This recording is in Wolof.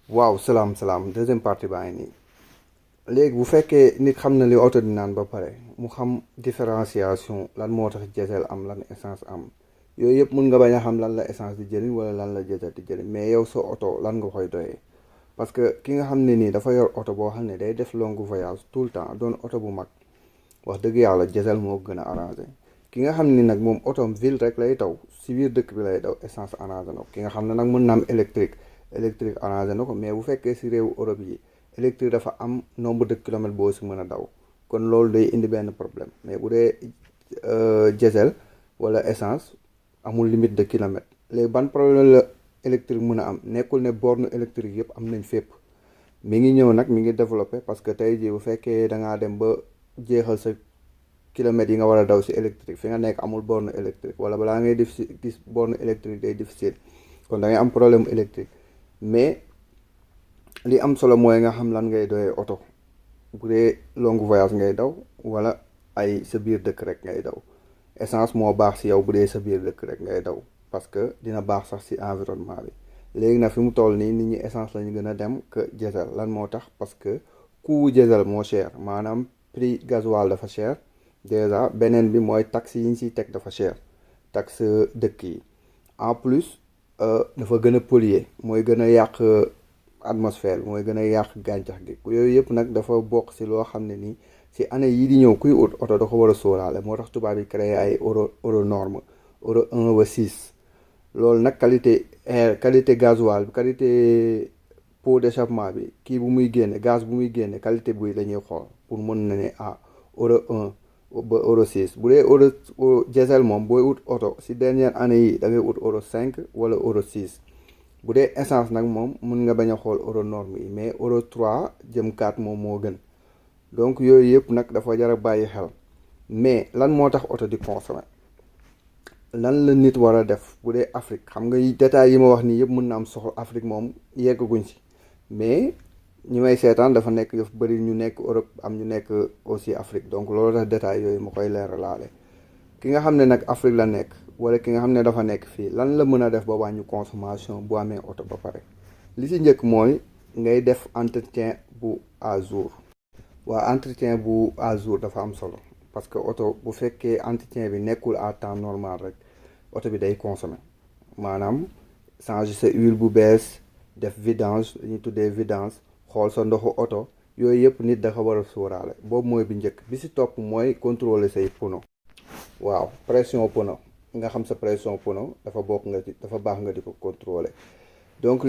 waaw salaam deuxième partie baa ngi nii léegi bu fekkee nit xam na li oto di naan ba pare mu xam différenciation lan moo tax diesel am lan essence am yooyu yëpp mun nga bañ a xam lan la essence di jëriñ wala lan la diesel di jëriñ mais yow sa oto lan nga koy doyee parce que ki nga xam ne nii dafa yor oto boo xam ne day def long voyage tout le temps doon oto bu mag wax dëgg yàlla diesel moo gën a arrangé ki nga xam ne nag moom otoom ville rek lay daw si biir dëkk bi lay daw essence arrangé na ko ki nga xam ne nag mën na am électrique arrangé na ko mais bu fekkee si réewu Europe yi électrique dafa am nombre de kilomètres boo si mën a daw kon loolu day indi benn problème mais bu dee diesel wala essence amul limite de kilomètres léegi ban problème la électrique mën a am nekkul ne borne électrique yëpp am nañ fépp mi ngi ñëw nag mi ngi développé parce que tey jii bu fekkee da ngaa dem ba jeexal sa kilomètres yi nga war a daw si électrique fi nga nekk amul borne électrique wala balaa ngay def si gis borne électrique day difficile kon da ngay am problème électrique mais li am solo mooy nga xam lan ngay doyee oto bu dee long voyage ngay daw wala ay sa biir dëkk rek ngay daw essence moo baax si yow bu dee sa biir dëkk rek ngay daw parce que dina baax sax si environnement bi léegi nag fi mu toll nii nit ñi essence la ñu gën a dem que diesel lan moo tax parce que coût diesel moo cher maanaam prix gasoil dafa cher déjà beneen bi mooy taxe yi ñu siy teg dafa cher taxe dëkk yi en plus dafa gën a polluer mooy gën a yàq atmosphère mooy gën a yàq gàncax gi yooyu yëpp nag dafa bokk si loo xam ne nii si année yii di ñëw kuy ut oto da ko war a sóoraale moo tax tubaab yi créé ay euro norme euro 1 ba 6 loolu nag qualité gasoil bi qualité pot d'échappement bi kii bu muy génne gaz bu muy génne qualité buy la ñuy xool pour mën na ne euro 1 ba euro 6 bu dee euro diesel moom booy ut oto si dernière année yi da ngay ut euro 5 wala euro 6 bu dee essence nag moom mun nga bañ a xool euro norme yi mais euro 3 jëm 4 moom moo gën donc yooyu yëpp nag dafa jar a bàyyi xel mais lan moo tax oto di consommer lan la nit war a def bu dee Afrique xam nga détails yi ma wax nii yëpp mën na am soxla Afrique moom yeggaguñ si mais ñi may seetaan dafa nekk dafa bëri ñu nekk Europe am ñu nekk aussi Afrique donc loolu tax détails yooyu ma koy leeralaale ki nga xam ne nag Afrique la nekk wala ki nga xam ne dafa nekk fii lan la mën a def ba wàññi consommation bu amee oto ba pare li si njëkk mooy ngay def entretien bu à jour waa entretien bu à jour dafa am solo parce que oto bu fekkee entretien bi nekkul à temps normal rek oto bi day consommer maanaam changer sa huile bu bees def vidange li ñuy tuddee vidange xool sa ndoxu oto yooyu yëpp nit dafa war a sóoraale boobu mooy bi njëkk bi si topp mooy contrôler say pneu waaw pression pneu nga xam sa pression pneu dafa baax nga di ko contrôler donc